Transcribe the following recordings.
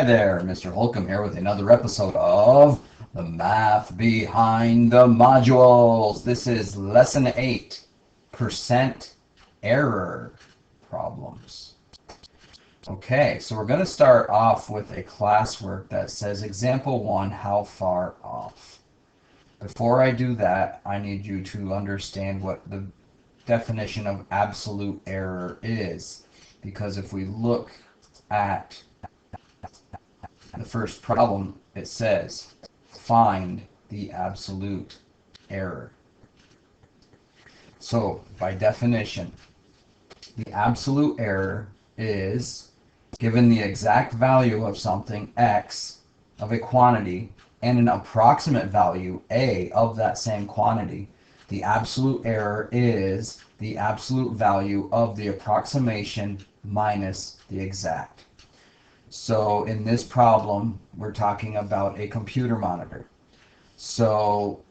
there, Mr. Holcomb here with another episode of The Math Behind the Modules. This is Lesson 8, Percent Error Problems. Okay, so we're going to start off with a classwork that says Example 1, how far off? Before I do that, I need you to understand what the definition of absolute error is, because if we look at the first problem, it says find the absolute error. So by definition, the absolute error is given the exact value of something, x, of a quantity, and an approximate value, a, of that same quantity. The absolute error is the absolute value of the approximation minus the exact. So in this problem, we're talking about a computer monitor. So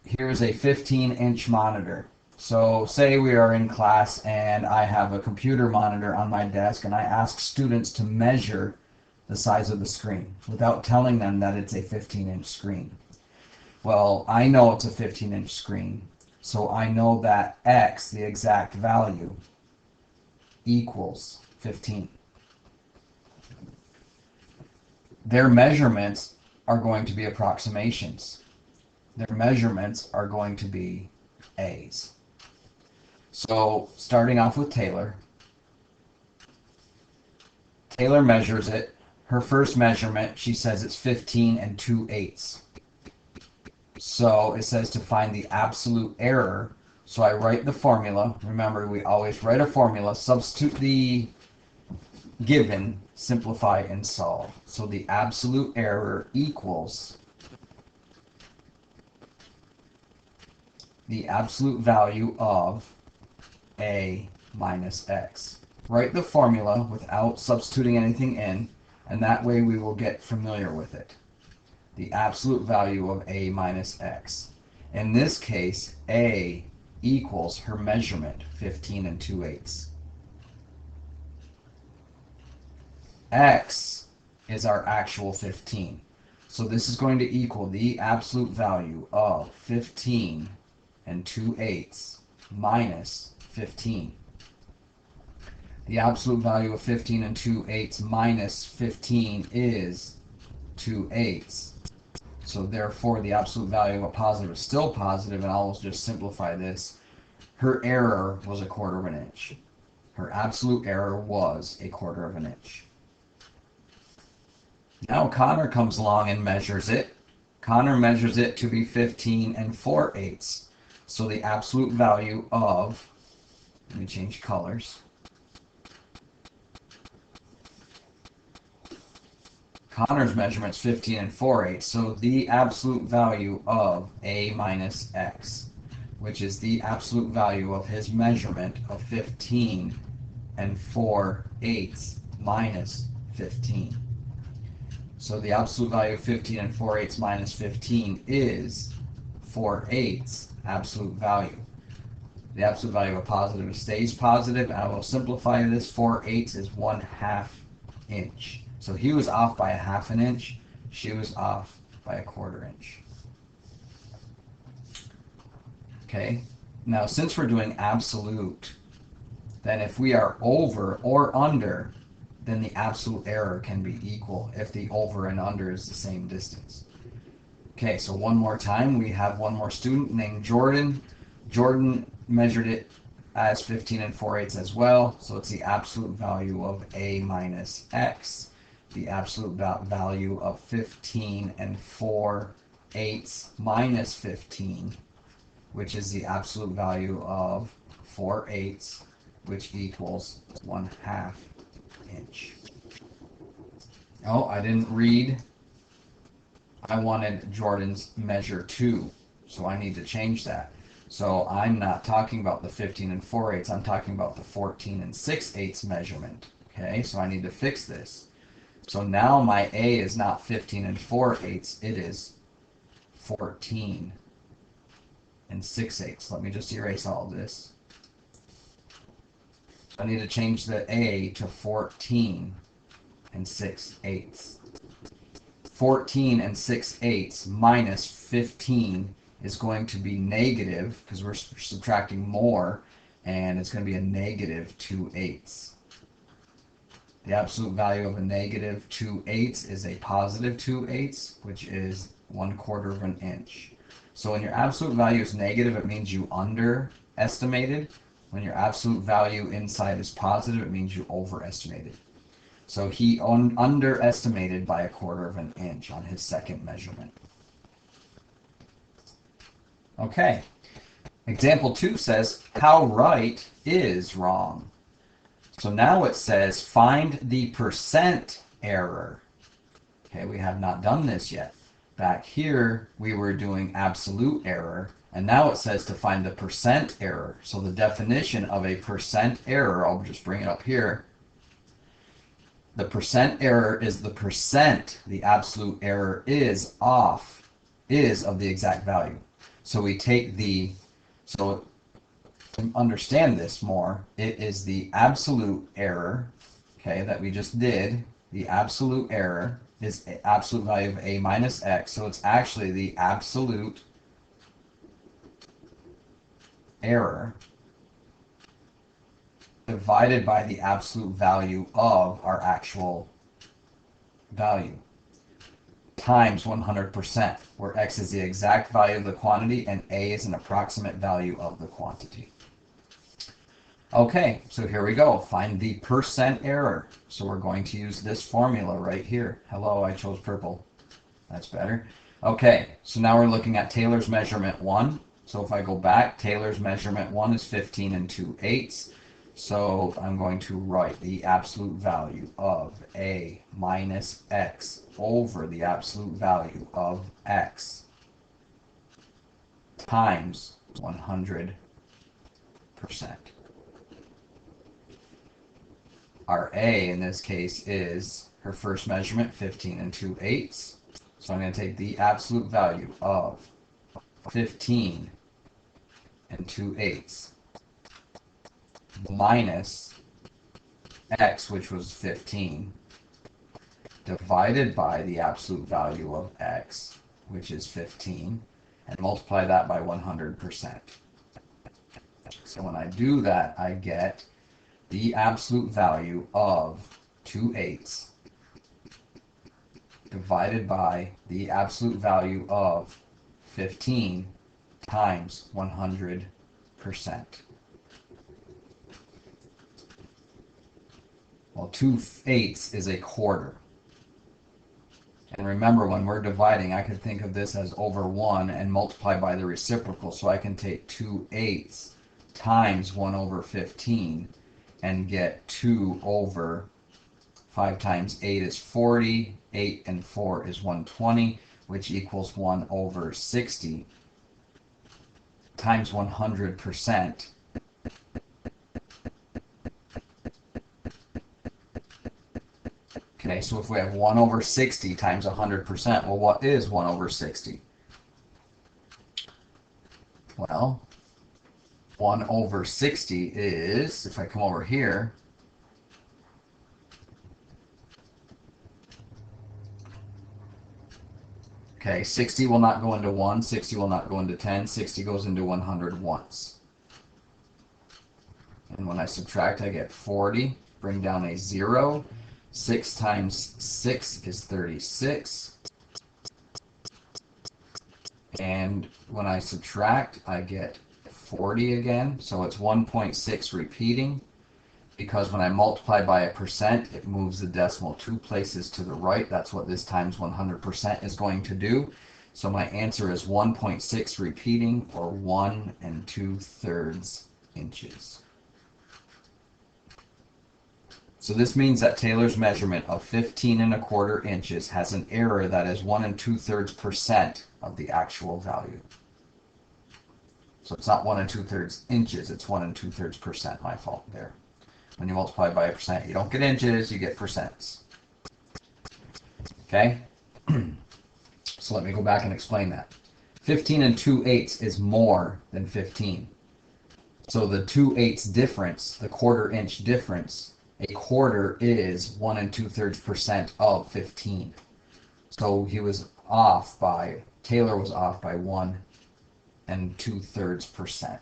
here's a 15-inch monitor. So say we are in class and I have a computer monitor on my desk and I ask students to measure the size of the screen without telling them that it's a 15-inch screen. Well, I know it's a 15-inch screen, so I know that x, the exact value, equals 15. Their measurements are going to be approximations. Their measurements are going to be A's. So starting off with Taylor. Taylor measures it. Her first measurement, she says it's 15 and 2/8. So it says to find the absolute error. So I write the formula. Remember, we always write a formula, substitute the given, simplify, and solve. So the absolute error equals the absolute value of a minus x. Write the formula without substituting anything in, and that way we will get familiar with it. The absolute value of a minus x. In this case, a equals her measurement, 15 and 2/8. X is our actual 15. So this is going to equal the absolute value of 15 and 2/8 minus 15. The absolute value of 15 and 2/8 minus 15 is 2/8. So therefore the absolute value of a positive is still positive, and I'll just simplify this. Her error was 1/4 of an inch. Her absolute error was 1/4 of an inch. Now Connor comes along and measures it. Connor measures it to be 15 and 4/8. So the absolute value of, let me change colors. Connor's measurement is 15 and 4/8. So the absolute value of a minus x, which is the absolute value of his measurement of 15 and 4/8 minus 15. So the absolute value of 15 and 4/8 minus 15 is 4/8 absolute value. The absolute value of a positive stays positive. I will simplify this. 4/8 is 1/2 inch. So he was off by 1/2 an inch. She was off by 1/4 inch. Okay. Now, since we're doing absolute, then if we are over or under, then the absolute error can be equal if the over and under is the same distance. Okay, so one more time, we have one more student named Jordan. Jordan measured it as 15 and 4/8 as well, so it's the absolute value of a minus x, the absolute value of 15 and 4/8 minus 15, which is the absolute value of 4/8, which equals 1/2 inch. Oh, I didn't read. I wanted Jordan's measure 2, so I need to change that. So I'm not talking about the 15 and 4/8, I'm talking about the 14 and 6/8 measurement. Okay, so I need to fix this. So now my A is not 15 and 4/8, it is 14 and 6/8. Let me just erase all of this. I need to change the A to 14 and 6/8. 14 and 6/8 minus 15 is going to be negative, because we're subtracting more, and it's going to be a negative 2/8. The absolute value of a negative 2/8 is a positive 2/8, which is 1/4 of an inch. So when your absolute value is negative, it means you underestimated. When your absolute value inside is positive, it means you overestimated. So he underestimated by 1/4 of an inch on his second measurement. Okay. Example 2 says, how right is wrong? So now it says, find the percent error. Okay, we have not done this yet. Back here, we were doing absolute error, and now it says to find the percent error. So the definition of a percent error, I'll just bring it up here. The percent error is the percent the absolute error is of the exact value. So we take so to understand this more, it is the absolute error, okay, that we just did. The absolute error is absolute value of a minus x, so it's actually the absolute error divided by the absolute value of our actual value times 100%, where x is the exact value of the quantity and a is an approximate value of the quantity. Okay, so here we go. Find the percent error. So we're going to use this formula right here. Hello, I chose purple. That's better. Okay, so now we're looking at Taylor's measurement 1. So if I go back, Taylor's measurement 1 is 15 and 2/8. So I'm going to write the absolute value of a minus x over the absolute value of x times 100%. Our a in this case is her first measurement, 15 and 2/8. So I'm going to take the absolute value of 15 and 2/8 minus x, which was 15, divided by the absolute value of x, which is 15, and multiply that by 100%. So when I do that, I get the absolute value of 2/8 divided by the absolute value of 15 times 100%. Well, 2/8 is a quarter. And remember, when we're dividing, I could think of this as over 1 and multiply by the reciprocal. So I can take 2/8 times 1 over 15 and get 2 over 5 times 8 is 40, 8 and 4 is 120, which equals 1 over 60 times 100%. Okay, so if we have 1 over 60 times 100%, well, what is 1 over 60? Well, 1 over 60 is, if I come over here, okay, 60 will not go into 1, 60 will not go into 10, 60 goes into 100 once. And when I subtract, I get 40, bring down a 0. 6 times 6 is 36. And when I subtract, I get 40 again. So it's 1.6 repeating, because when I multiply by a percent, it moves the decimal 2 places to the right. That's what this times 100% is going to do. So my answer is 1.6 repeating, or 1 2/3 inches. So this means that Taylor's measurement of 15 1/4 inches has an error that is 1 2/3% of the actual value. So it's not 1 2/3 inches, it's 1 2/3%. My fault there. When you multiply by a percent, you don't get inches, you get percents. Okay? So let me go back and explain that. 15 and 2/8 is more than 15. So the 2/8 difference, the 1/4 inch difference, a quarter is 1 2/3% of 15. So he was off by, Taylor was off by 1 2/3%.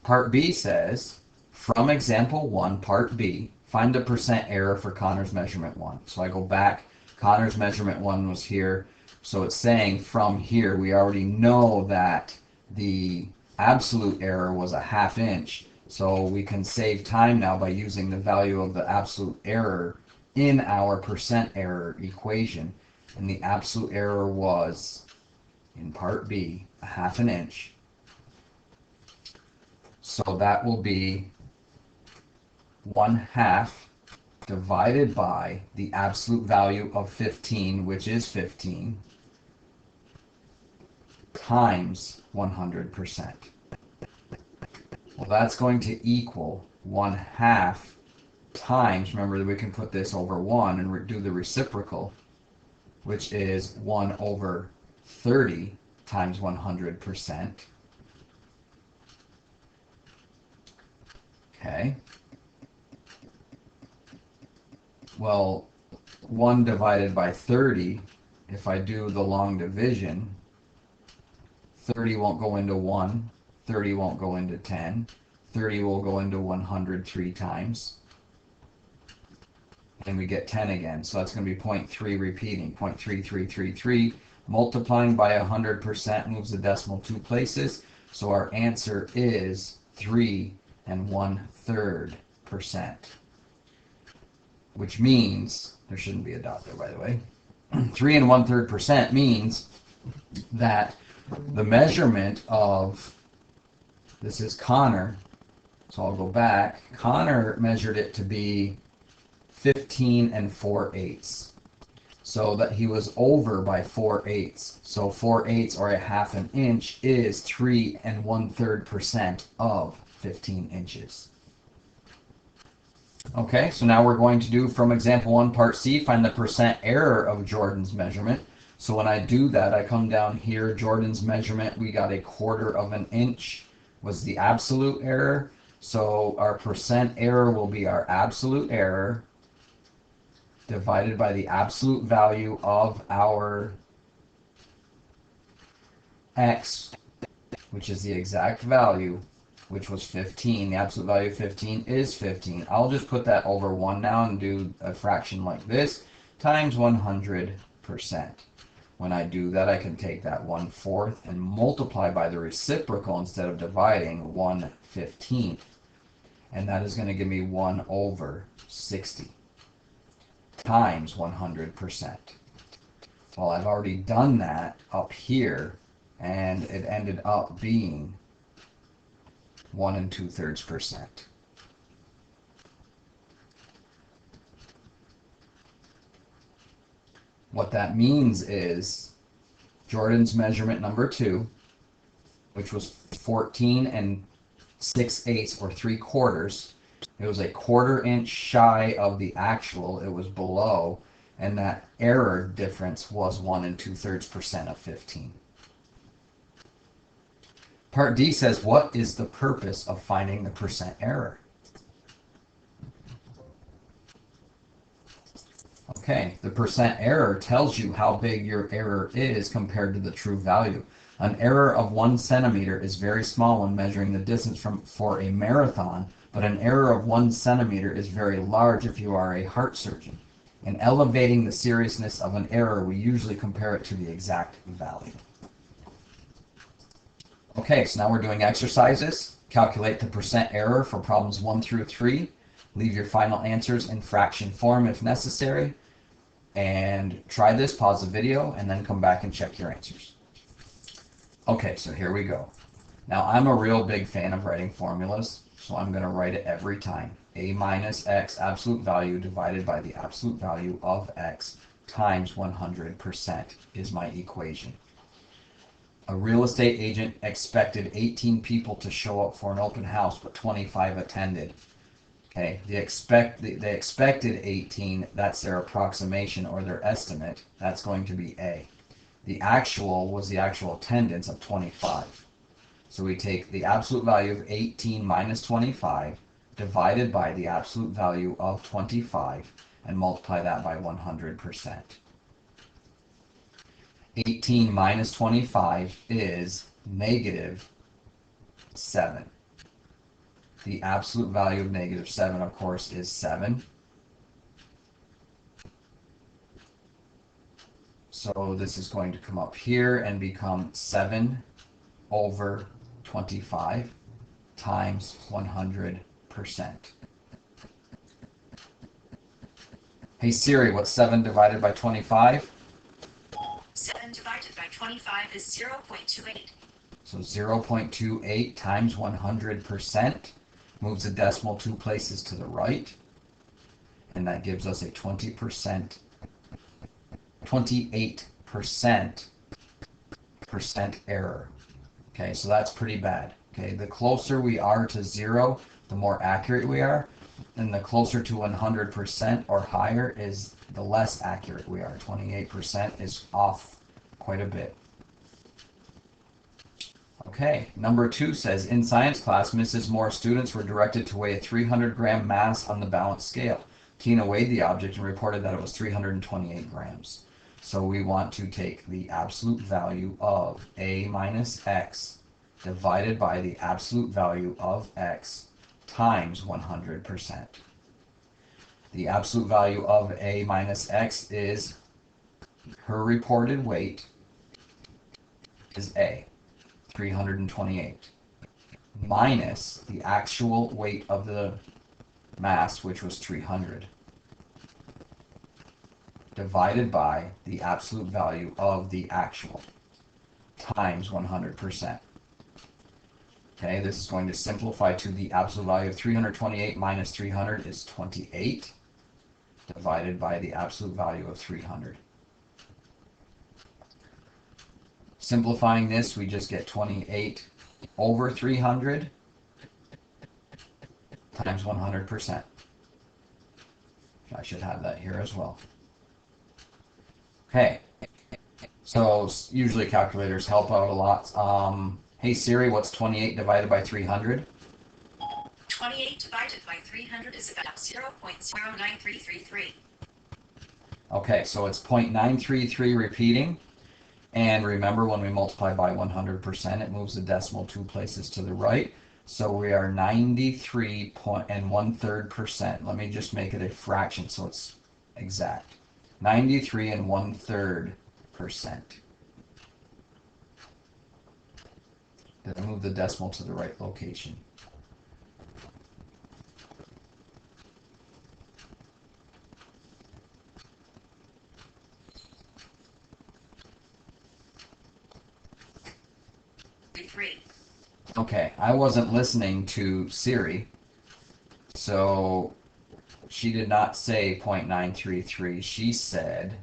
Part B says, from example 1, part B, find the percent error for Connor's measurement 1. So I go back, Connor's measurement 1 was here. So it's saying from here, we already know that the absolute error was a 1/2 inch. So we can save time now by using the value of the absolute error in our percent error equation. And the absolute error was, in part B, a 1/2 inch. So that will be 1/2 divided by the absolute value of 15, which is 15, times 100%. Well, that's going to equal 1/2 times, remember that we can put this over 1 and do the reciprocal, which is 1/30 times 100%. Okay. Well, 1 divided by 30, if I do the long division, 30 won't go into 1, 30 won't go into 10, 30 will go into 100 3 times, and we get 10 again. So that's going to be 0.3 repeating, 0.3333. Multiplying by 100% moves the decimal 2 places, so our answer is 3 1/3%, which means, there shouldn't be a dot there by the way, 3 1/3% means that the measurement of, this is Connor, so I'll go back, Connor measured it to be 15 4/8, so that he was over by 4/8. So 4/8 or a 1/2 inch is 3 1/3% of 15 inches. Okay, so now we're going to do from example 1, part C, find the percent error of Jordan's measurement. So when I do that, I come down here, Jordan's measurement, we got 1/4 inch was the absolute error. So our percent error will be our absolute error divided by the absolute value of our x, which is the exact value, which was 15. The absolute value of 15 is 15. I'll just put that over 1 now and do a fraction like this, times 100%. When I do that, I can take that 1/4 and multiply by the reciprocal instead of dividing, 1/15. And that is going to give me 1/60 times 100%. Well, I've already done that up here, and it ended up being 1 2/3%. What that means is Jordan's measurement number 2, which was 14 6/8 or 3/4, it was 1/4 inch shy of the actual, it was below, and that error difference was 1 2/3% of 15. Part D says, what is the purpose of finding the percent error? Okay, the percent error tells you how big your error is compared to the true value. An error of 1 centimeter is very small when measuring the distance for a marathon, but an error of 1 centimeter is very large if you are a heart surgeon. In elevating the seriousness of an error, we usually compare it to the exact value. Okay, so now we're doing exercises. Calculate the percent error for problems 1 through 3. Leave your final answers in fraction form if necessary. And try this, pause the video, and then come back and check your answers. Okay, so here we go. Now, I'm a real big fan of writing formulas, so I'm going to write it every time. A minus x absolute value divided by the absolute value of x times 100% is my equation. A real estate agent expected 18 people to show up for an open house, but 25 attended. Okay, they expected 18, that's their approximation or their estimate. That's going to be A. The actual was the actual attendance of 25. So we take the absolute value of 18 minus 25 divided by the absolute value of 25 and multiply that by 100%. 18 minus 25 is negative 7. The absolute value of negative 7, of course, is 7. So this is going to come up here and become 7 over 25 times 100%. Hey Siri, what's 7 divided by 25? 7 divided by 25 is 0.28. So 0.28 times 100% moves the decimal 2 places to the right. And that gives us a 28% error. Okay, so that's pretty bad. Okay, the closer we are to 0, the more accurate we are. And the closer to 100% or higher is the less accurate we are. 28% is off quite a bit. Okay, number 2 says, in science class, Mrs. Moore's students were directed to weigh a 300-gram mass on the balance scale. Tina weighed the object and reported that it was 328 grams. So we want to take the absolute value of A minus X divided by the absolute value of X times 100%. The absolute value of A minus X is her reported weight is A, 328, minus the actual weight of the mass, which was 300, divided by the absolute value of the actual, times 100%. Okay, this is going to simplify to the absolute value of 328 minus 300 is 28, divided by the absolute value of 300. Simplifying this, we just get 28 over 300 times 100%. I should have that here as well. Okay, so usually calculators help out a lot. Hey Siri, what's 28 divided by 300? 28 divided by 300 is about 0.09333. Okay, so it's 0.933 repeating. And remember, when we multiply by 100%, it moves the decimal 2 places to the right. So we are 93 1/3%. Let me just make it a fraction so it's exact. 93 1/3%. Then move the decimal to the right location. Okay, I wasn't listening to Siri, so she did not say 0.933. She said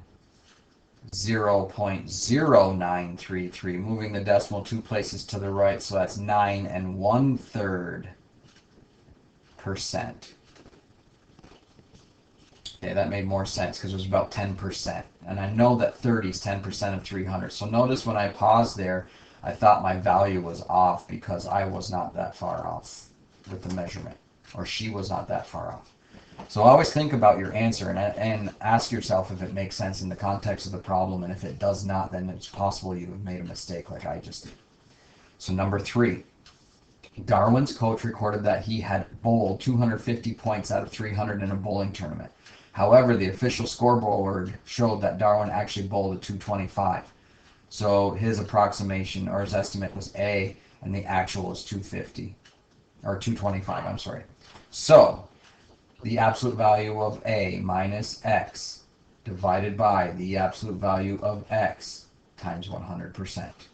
0.0933, moving the decimal 2 places to the right, so that's 9 1/3%. Okay, that made more sense because it was about 10%. And I know that 30 is 10% of 300. So notice when I paused there, I thought my value was off because I was not that far off with the measurement, or she was not that far off. So always think about your answer and ask yourself if it makes sense in the context of the problem, and if it does not, then it's possible you have made a mistake like I just did. So number 3, Darwin's coach recorded that he had bowled 250 points out of 300 in a bowling tournament. However, the official scoreboard showed that Darwin actually bowled a 225. So his approximation, or his estimate, was A, and the actual was 250, or 225, I'm sorry. So the absolute value of A minus X divided by the absolute value of X times 100%.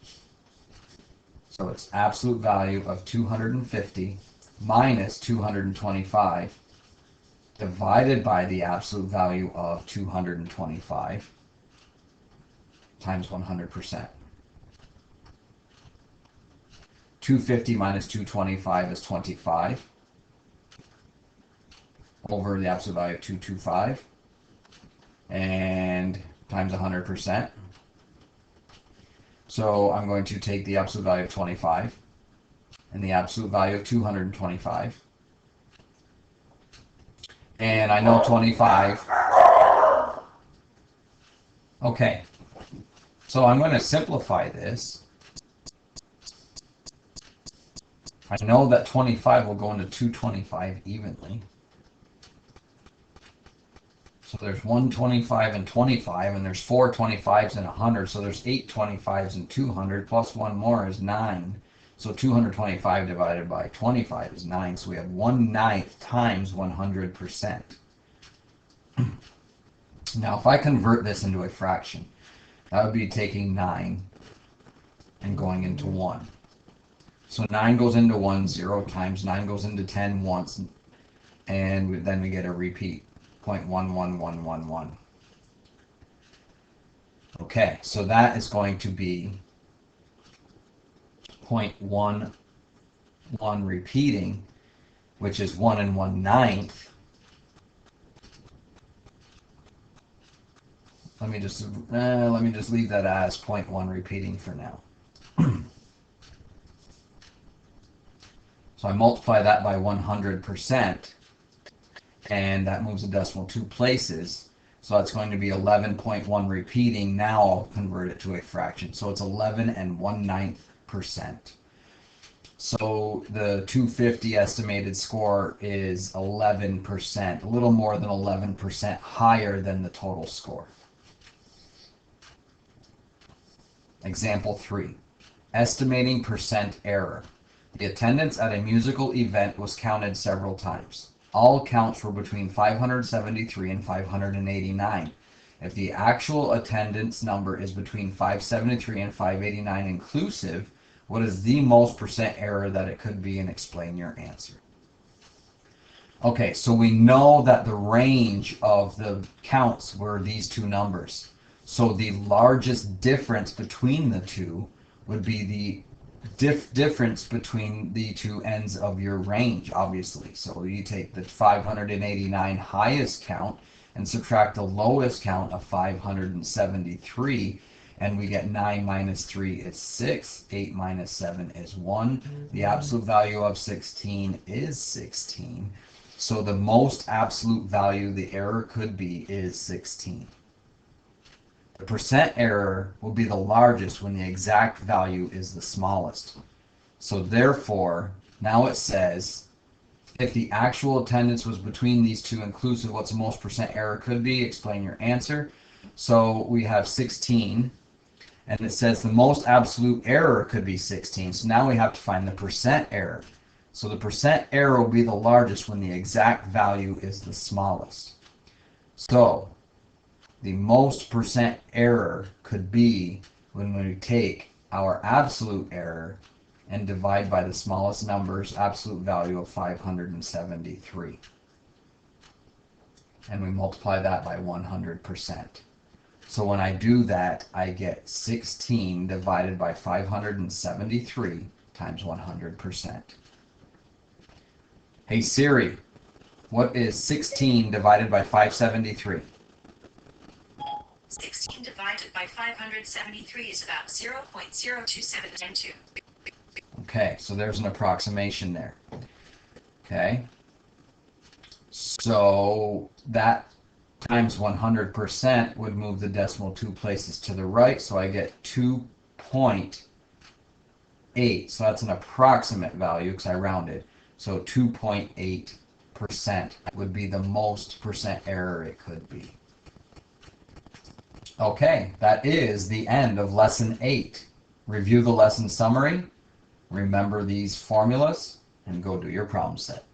So it's absolute value of 250 minus 225 divided by the absolute value of 225 times 100%. 250 minus 225 is 25 over the absolute value of 225 and times 100%. So I'm going to take the absolute value of 25 and the absolute value of 225. And I know 25. Okay, so I'm going to simplify this. I know that 25 will go into 225 evenly. So there's 125 and 25, and there's 4 25s and 100, so there's 8 25s and 200, plus one more is 9. So 225 divided by 25 is 9, so we have 1/9 times 100%. Now if I convert this into a fraction, that would be taking 9 and going into 1. So 9 goes into 1 0 times, 9 goes into 10 once, and then we get a repeat, 0.11111. Okay, so that is going to be 0.11 repeating, which is 1 1/9. Let me just leave that as 0.1 repeating for now. So I multiply that by 100%, and that moves the decimal 2 places. So that's going to be 11.1 repeating. Now I'll convert it to a fraction. So it's 11 1/9%. So the 250 estimated score is 11%, a little more than 11% higher than the total score. Example 3, estimating percent error. The attendance at a musical event was counted several times. All counts were between 573 and 589. If the actual attendance number is between 573 and 589 inclusive, what is the most percent error that it could be, and explain your answer. Okay, so we know that the range of the counts were these two numbers. So the largest difference between the two would be the difference between the two ends of your range, obviously. So you take the 589 highest count and subtract the lowest count of 573, and we get 9 minus 3 is 6, 8 minus 7 is 1. The absolute value of 16 is 16. So the most absolute value the error could be is 16. The percent error will be the largest when the exact value is the smallest. So therefore, now it says, if the actual attendance was between these two inclusive, what's the most percent error could be? Explain your answer. So we have 16, and it says the most absolute error could be 16. So now we have to find the percent error. So the percent error will be the largest when the exact value is the smallest. So the most percent error could be when we take our absolute error and divide by the smallest number's absolute value of 573. And we multiply that by 100%. So when I do that, I get 16 divided by 573 times 100%. Hey Siri, what is 16 divided by 573? 16 divided by 573 is about 0.0272. Okay, so there's an approximation there. Okay, so that times 100% would move the decimal 2 places to the right, so I get 2.8. So that's an approximate value because I rounded. So 2.8% would be the most percent error it could be. Okay, that is the end of lesson 8. Review the lesson summary, remember these formulas, and go do your problem set.